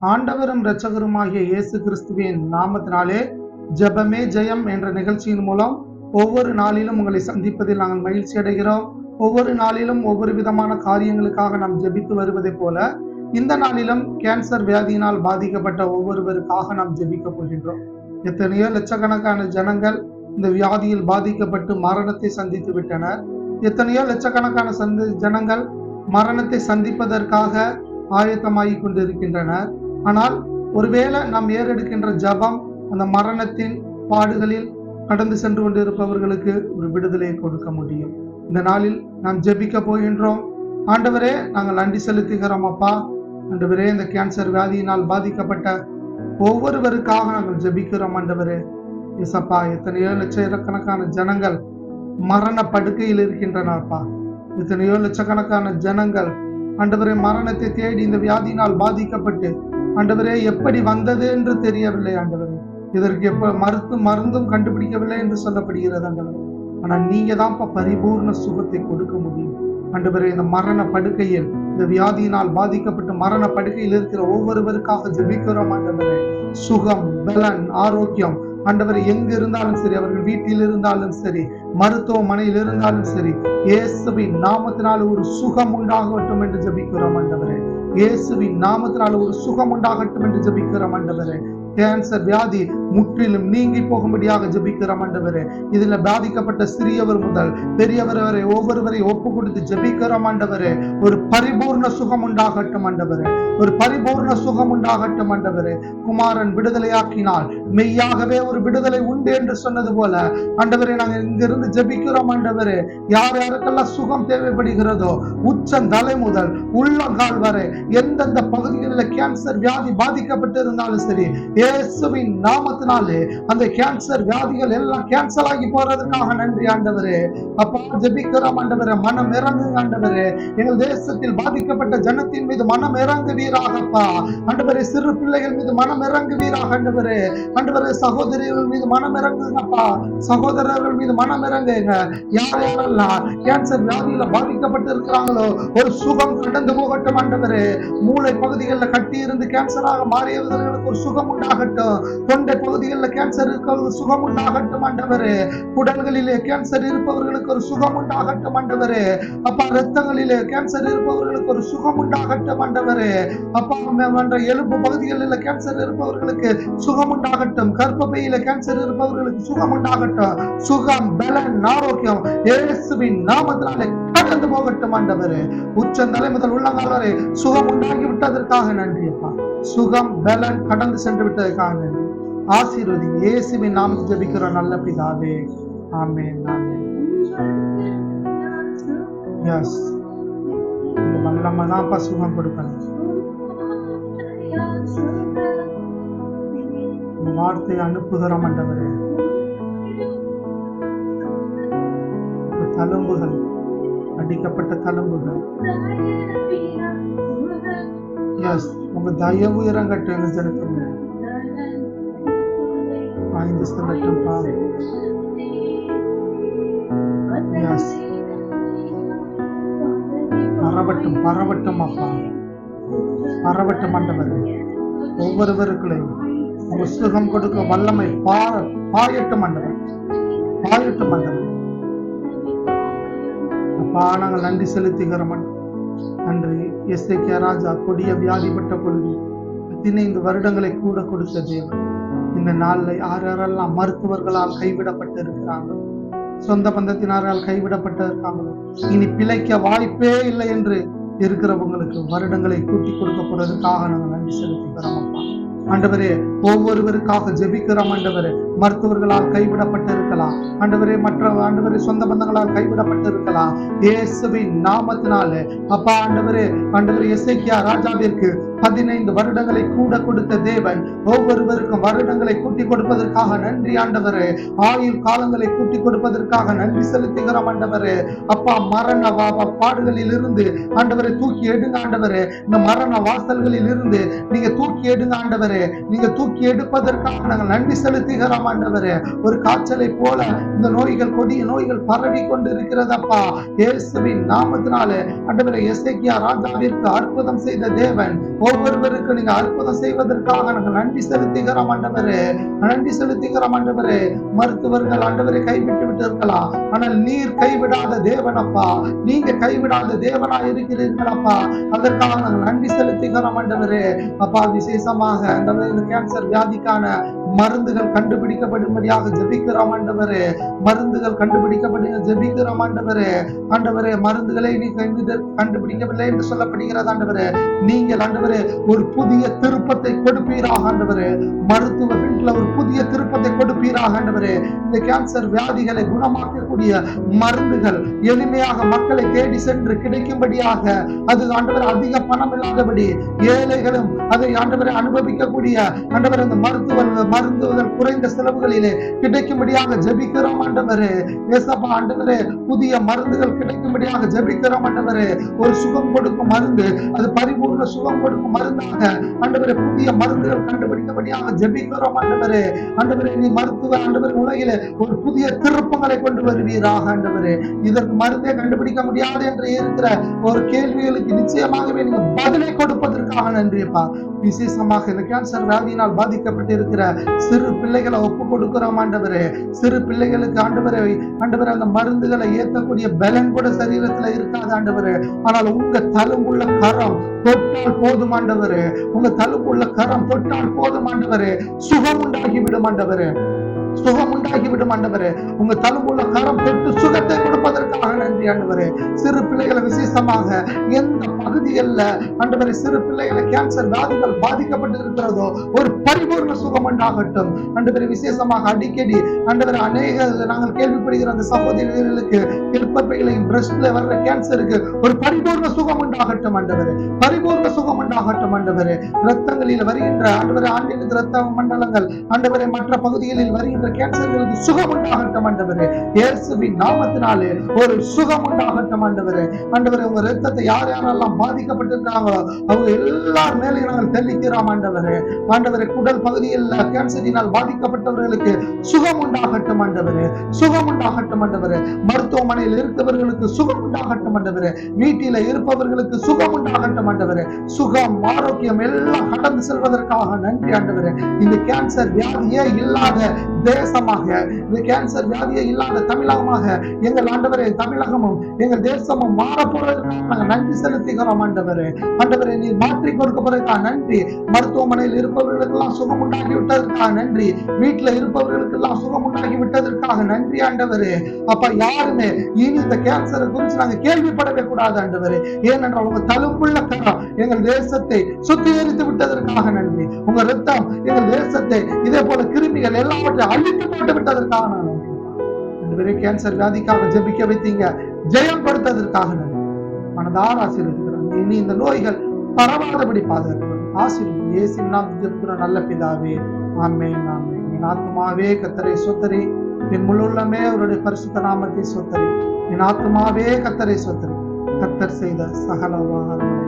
ஆண்டவரும் இரட்சகருமாகிய இயேசு கிறிஸ்துவின் நாமத்தினாலே ஜெபமே ஜெயம் என்ற நிகழ்ச்சியின் மூலம் ஒவ்வொரு நாளிலும் உங்களை சந்திப்பதில் நாங்கள் மகிழ்ச்சி அடைகிறோம். ஒவ்வொரு நாளிலும் ஒவ்வொரு விதமான காரியங்களுக்காக நாம் ஜெபித்து வருவதை போல இந்த நாளிலும் கேன்சர் வியாதியினால் பாதிக்கப்பட்ட ஒவ்வொருவருக்காக நாம் ஜெபிக்க போகின்றோம். எத்தனையோ லட்சக்கணக்கான ஜனங்கள் இந்த வியாதியில் பாதிக்கப்பட்டு மரணத்தை சந்தித்து விட்டனர். எத்தனையோ லட்சக்கணக்கான ஜனங்கள் மரணத்தை சந்திப்பதற்காக ஆயத்தமாகி கொண்டிருக்கின்றனர். ஆனால் ஒருவேளை நாம் ஏறெடுக்கின்ற ஜபம் அந்த மரணத்தின் பாடுகளில் கடந்து சென்று கொண்டிருப்பவர்களுக்கு ஒரு விடுதலையை கொடுக்க முடியும். இந்த நாளில் நாம் ஜெபிக்க போகின்றோம். ஆண்டவரே, நாங்கள் நன்றி செலுத்துகிறோம் அப்பா. ஆண்டவரே, இந்த கேன்சர் வியாதியினால் பாதிக்கப்பட்ட ஒவ்வொருவருக்காக நாங்கள் ஜெபிக்கிறோம். ஆண்டவரே இயேசப்பா, எத்தனையோ லட்சக்கணக்கான ஜனங்கள் மரண படுக்கையில் இருக்கின்றனப்பா. எத்தனையோ லட்சக்கணக்கான ஜனங்கள் ஆண்டவரே மரணத்தை தேடி இந்த வியாதியினால் பாதிக்கப்பட்டு ஆண்டவரே எப்படி வந்தது என்று தெரியவில்லை. ஆண்டவரே, இதற்கு மருந்தும் கண்டுபிடிக்கவில்லை என்று சொல்லப்படுகிறது. ஆண்டவரே, ஆனால் நீங்க தான்ப்பா பரிபூர்ண சுகத்தை கொடுக்க முடியும். ஆண்டவரே, இந்த மரண படுக்கையில் இந்த வியாதியினால் பாதிக்கப்பட்டு மரண படுக்கையில் இருக்கிற ஒவ்வொருவருக்காக ஜெபிக்கிறோம். ஆண்டவரே, சுகம், பலன், ஆரோக்கியம் ஆண்டவரை எங்க இருந்தாலும் சரி, அவர்கள் வீட்டில் இருந்தாலும் சரி, மருத்துவமனையில் இருந்தாலும் சரி, இயேசுவின் நாமத்தினால் ஒரு சுகம் உண்டாகட்டும் என்று ஜெபிக்கிறோம். ஆண்டவரே, இயேசுவின் நாமத்தினால் ஒரு சுகம் உண்டாகட்டும் என்று ஜெபிக்கிறோம். ஆண்டவரே, கேன்சர் வியாதி முற்றிலும் நீங்கி போகும்படியாக ஜெபிக்கிறோம். ஆண்டவரே, இதுல பாதிக்கப்பட்ட சிறியவர் முதல் பெரியவர் வரை ஒவ்வொருவரை ஒப்பு கொடுத்து ஜெபிக்கிறோம். ஆண்டவரே, ஒரு பரிபூர்ண சுகம் உண்டாகட்டும். ஆண்டவரே, ஒரு பரிபூர்ண சுகம் உண்டாகட்டும். ஆண்டவரே, குமாரன் விடுதலையாக்கினால் மெய்யாகவே ஒரு விடுதலை உண்டு என்று சொன்னது போல ஆண்டவரே, நாங்கள் இங்கிருந்து ஜெபிக்கிறோம். ஆண்டவரே, யார் யாருக்கெல்லாம் சுகம் தேவைப்படுகிறதோ உச்சந்தலை முதல் உள்ளங்கால் வரை எந்தெந்த பகுதிகளில் கேன்சர் வியாதி பாதிக்கப்பட்டு இருந்தாலும் சரி, இயேசுவின் நாமத்தினாலே அந்த கேன்சர் வியாதிகள் எல்லாம் கேன்சல் ஆகி போறதுக்காக நன்றி. ஆண்டவரே அப்பா, ஜெபிக்கிறோம். ஆண்டவரே, மனம் இறங்குங்க. ஆண்டவரே, எங்கள் தேசத்தில் பாதிக்கப்பட்ட ஜனத்தின் மீது மனம் இறங்குவீராகப்பா. ஆண்டவரே, சிறு பிள்ளைகள் மீது மனம் இறங்குவீராக. ஆண்டவரே, ஆண்டவரே, சகோதரிகள் மீது மனம் இறங்குங்கப்பா. சகோதரர்கள் மீது மனம் இறங்குங்க. யார் யாரெல்லாம் கேன்சர் வியாதியில பாதிக்கப்பட்டு இருக்கிறாங்களோ ஒரு சுகம் கடந்து போகட்டும். ஆண்டவரே, மூளை பகுதிகளில் கட்டி இருந்து கேன்சராக மாறியவர்களுக்கு ஒரு சுகம் உண்டாகட்டும். தொண்டை பகுதிகளில் கேன்சர் இருக்கிறவர்களுக்கு சுகம் உண்டாகட்டும். ஆண்டவரே, குடல்களிலே கேன்சர் இருப்பவர்களுக்கு ஒரு சுகம் உண்டாகட்டும். ஆண்டவரே அப்பா, ரத்தங்களிலே கேன்சர் இருப்பவர்களுக்கு ஒரு சுகம் உண்டாகட்டும். ஆண்டவரே அப்பா, எலும்பு பகுதிகளில் கேன்சர் இருப்பவர்களுக்கு சுகம் உண்டாகட்டும். கர்ப்பப்பையில கேன்சர் இருப்பவர்களுக்கு சுகம் உண்டாகட்டும். சுகம், பலன், ஆரோக்கியம் இயேசுவின் நாமத்தினாலே கடந்து போகட்டும். ஆண்டவரே, உச்சந்தலை முதல் உள்ளங்கால் வரை சுகம் உண்டாகி விட்டதற்காக நன்றி அப்பா. சுகம், பலன் கடந்து சென்று விட்டதற்காக நன்றி. ஆசீர்வதி இயேசுவின் நாமத்தில் ஜெபிக்கிறோம் நல்ல பிதாவே. ஆமென், ஆமென். எஸ், இந்த வல்லமை தான் சுகம் கொடுக்கணும். இந்த வார்த்தையை அனுப்புகிறோம். ஆண்டவரே, தழும்புகள், அடிக்கப்பட்ட தழும்புகள், எஸ், உங்க தயவு இறங்கட்டும். எங்க ஜனத்தின் வாய்ந்து செல்லட்டும்பா. எஸ், பரவட்டும், பரவட்டும் அப்பா, பரவட்டும். ஆண்டவரே, ஒவ்வொருவருக்குள்ளையும் உங்க சுகம் கொடுக்க வல்லமை பாயட்டும். ஆண்டவர், பாயட்டும். ஆண்டவர் அப்பா, நாங்கள் நன்றி செலுத்துகிறோம். நன்றி. எசேக்கியா ராஜா கொடிய வியாதிப்பட்ட பொழுது 15 வருடங்களை கூட கொடுத்த தேவன் இந்த நாள்ல யாரெல்லாம் மருத்துவர்களால் கைவிடப்பட்டு இருக்கிறாங்க, சொந்த பந்தத்தினரால் கைவிடப்பட்டு இருக்காங்களோ, இனி பிழைக்க வாய்ப்பே இல்லை என்று இருக்கிறவங்களுக்கு வருடங்களை கூட்டி கொடுக்க போறதுக்காக நாங்கள் நன்றி செலுத்துகிறோம் அப்பா. ஆண்டவரே, ஒவ்வொருவருக்காக ஜெபிக்கிறோம். ஆண்டவரே, மருத்துவர்களால் கைவிடப்பட்டு இருக்கலாம். ஆண்டவரே, ஆண்டவரே, சொந்த பந்தங்களால் கைவிடப்பட்டு இருக்கலாம். இயேசுவின் நாமத்தினாலே அப்பா, ஆண்டவரே, எசேக்கியா ராஜாவிற்கு 15 வருடங்களை கூட கொடுத்த தேவன் ஒவ்வொருவருக்கும் வருடங்களை கூட்டி கொடுப்பதற்காக நன்றி. ஆண்டவரே, ஆயுள் காலங்களை கூட்டி கொடுப்பதற்காக நன்றி செலுத்துகிறோம். ஆண்டவரே அப்பா, மரண பாடுகளில் இருந்து ஆண்டவரை தூக்கி எடுங்க. ஆண்டவரே, இந்த மரண வாசல்களில் இருந்து நீங்க தூக்கி எடுங்க. ஆண்டவரே, ஆண்டவரே நீங்க தூக்கி எடுப்பதற்காக நாங்கள் நன்றி செலுத்துகிறோம் ஆண்டவரே. ஒரு காய்ச்சலை போல இந்த நோய்கள், கொடிய நோய்கள் பரவி கொண்டு இருக்கிறதப்பா. இயேசுவின் நாமத்தினாலே ஆண்டவரே எசேக்கியா ராஜாவிற்கு அற்புதம் செய்த தேவன் ஒவ்வொருவருக்கு நீங்க அற்புதம் செய்வதற்காக நாங்கள் நன்றி செலுத்துகிறோம் ஆண்டவரே. நன்றி செலுத்துகிறோம் ஆண்டவரே. மருத்துவர்கள் ஆண்டவரை கைவிட்டு விட்டு இருக்கலாம், ஆனால் நீர் கைவிடாத தேவனப்பா. நீங்க கைவிடாத தேவனா இருக்கிறீர்களப்பா. அதற்காக நாங்கள் நன்றி செலுத்துகிறோம் ஆண்டவரே. அப்பா விசேஷமாக ஆண்டவரே கேன்சர் வியாதிக்கான மருந்துகள் கண்டுபிடிக்கப்படும்படியாக ஜெபிக்கிறோம் ஆண்டவரே. மருந்துகள் கண்டுபிடிக்கப்படு ஜெபிக்கிறோம் ஆண்டவரே. ஆண்டவரே மருந்துகளை நீ கண்டுபிடிக்கவில்லை என்று சொல்லப்படுகிறது ஆண்டவரே. நீங்கள் ஆண்டவரே ஒரு புதிய திருப்பத்தை கொடுப்பீராக ஆண்டவரே. மருத்துவ வீட்டில் ஒரு புதிய திருப்பத்தை கொடுப்பீராக ஆண்டவரே. இந்த கேன்சர் வியாதிகளை குணமாக்கக்கூடிய மருந்துகள் எளிமையாக மக்களை தேடி சென்று கிடைக்கும்படியாக, அது ஆண்டவரே அதிக பணம் இல்லாதபடி ஏழைகளும் அதை ஆண்டவரை அனுபவிக்கக்கூடிய ஆண்டவரே அந்த மருந்துகள் குறைந்த செலவுகளிலே கிடைக்கும்படியாக ஜெபிக்கிறோம் ஆண்டவரே. ஏசப்பா ஆண்டவரே புதிய மருந்துகள் கிடைக்கும்படியாக ஜெபிக்கிறோம் ஆண்டவரே. ஒரு சுகம் கொடுக்கும் மருந்து, அது பரிபூர்ண சுகம் கொடுக்கும் மருந்தாக ஆண்டவரே புதிய மருந்துகள் கண்டுபிடிக்கும்படியாக ஜெபிக்கிறோம் ஆண்டவரே. ஆண்டவரே நீ மருத்துவ ஆண்டவரே உலகிலே ஒரு புதிய திருப்பங்களை கொண்டு வருவீராக ஆண்டவரே. இதற்கு மருந்தே கண்டுபிடிக்க முடியாது என்று இருக்கிற ஒரு கேள்விகளுக்கு நிச்சயமாகவே நீங்க பதிலை கொடுப்பதற்காக நன்றிப்பா. விசேஷமாக இந்த கேன்சர் வியாதியினால் பாதிக்கப்பட்டு இருக்கிற சிறு பிள்ளைகளை ஒப்பு கொடுக்கிறோம் ஆண்டவரே. சிறு பிள்ளைகளுக்கு ஆண்டவரே அந்த மருந்துகளை ஏற்றக்கூடிய பலன் கூட சரீரத்துல இருக்காது ஆண்டவரே. ஆனால் உங்க தழும்புள்ள கரம் தொட்டால் போதும் ஆண்டவரே. உங்க தழும்புள்ள கரம் தொட்டால் போதும் ஆண்டவரே. சுகம் உண்டாகி விடும் ஆண்டவரே. சுகம் உண்டாகிவிடும் ஆண்டவரே. உங்க தழும்புள்ள கரம் தொட்டு சுகத்தை கொடுப்பதற்காக நன்றி ஆண்டவரே. சிறு பிள்ளைகளை விசேஷமாக எந்த பகுதிகளில் ஆண்டவரே சிறு பிள்ளைகளை கேன்சர் வியாதிகள் பாதிக்கப்பட்டு இருக்கிறதோ ஒரு பரிபூர்ண சுகம் உண்டாகட்டும் ஆண்டவரே. விசேஷமாக அடிக்கடி ஆண்டவரே அநேக நாங்கள் கேள்விப்படுகிற அந்த சகோதரிகளுக்கு கர்ப்பப்பையிலையும் பிரஸ்ட்ல வர்ற கேன்சருக்கு ஒரு பரிபூர்ண சுகம் உண்டாகட்டும் ஆண்டவரே. பரிபூர்ண சுகம் உண்டாகட்டும் ஆண்டவரே. ரத்தங்களில் வருகின்ற ஆண்டவரே ஆண்டிற்கு ரத்த மண்டலங்கள் ஆண்டவரே மற்ற பகுதிகளில் வருகின்ற கேன்சர்களுக்கு சுகம் உண்டாகட்டும் ஆண்டவரே. இயேசுவின் நாமத்தினாலே ஒரு சுகம் உண்டாகட்டும் ஆண்டவரே. ஆண்டவரே உங்க ரத்தத்தை யார் யாரெல்லாம் பாதிக்கப்பட்டிருக்காங்களோ அவங்க எல்லார் மேலையும் நாங்கள் தெளிக்கிறோம் ஆண்டவரே. ஆண்டவரே குடல் பகுதியில் கேன்சரினால் பாதிக்கப்பட்டவர்களுக்கு சுகம் உண்டாகட்டும் ஆண்டவரே. சுகம் உண்டாகட்டும் ஆண்டவரே. மருத்துவமனையில் இருப்பவர்களுக்கு சுகம் உண்டாகட்டும் ஆண்டவரே. வீட்டில இருப்பவர்களுக்கு சுகம் உண்டாகட்டும் ஆண்டவரே. சுகம் ஆரோக்கியம் எல்லாம் கடந்து செல்வதற்காக நன்றி ஆண்டவரே. இந்த கேன்சர் வியாதியே இல்லாத தேசமாக, இந்த கேன்சர் வியாதியை இல்லாத தமிழகமாக எங்கள் ஆண்டவரே தமிழகமும் எங்கள் தேசமும் மாறப்போவதற்காக நாங்கள் நன்றி செலுத்துகிறோம் ஆண்டவரே. ஆண்டவரே நீர் மாற்றி கொடுக்கப்படுவதற்காக நன்றி. மருத்துவமனையில் இருப்பவர்களுக்கெல்லாம் சுகம் உண்டாகி விட்டதற்காக நன்றி. வீட்டில் இருப்பவர்களுக்கெல்லாம் சுகம் உண்டாகி விட்டதற்காக நன்றி ஆண்டவரே. அப்ப யாருமே இனி இந்த கேன்சரை குறித்து நாங்கள் கேள்விப்படவே கூடாது ஆண்டவரே. ஏனென்றால் உங்க தழும்புள்ள கரம் எங்கள் தேசத்தை சுத்திகரித்து விட்டதற்காக நன்றி. உங்க ரத்தம் எங்கள் தேசத்தை இதே போல கிருமிகள் எல்லாவற்றையும் அழித்து போட்டு விட்டதற்காக நன்றி. கேன்சர் வியாதிக்காக ஜெபிக்க வைத்தீங்க, ஜெயம் கொடுத்ததற்காக நன்றி. மனதார ஆசீர்வதிக்கிறோம். இனி இந்த நோய்கள் பரவாதபடி பாதுகாக்கிறோம். ஆசீர்வதி இயேசுவின் நாமத்தில் ஜெபிக்கிறோம் நல்ல பிதாவே. ஆமென் ஆமென். என் ஆத்துமாவே கர்த்தரை ஸ்தோத்திரி, என் முழு உள்ளமே அவருடைய பரிசுத்த நாமத்தை ஸ்தோத்திரி. என் ஆத்துமாவே கர்த்தரை ஸ்தோத்திரி. கர்த்தர் செய்த சகல உபகாரங்கள்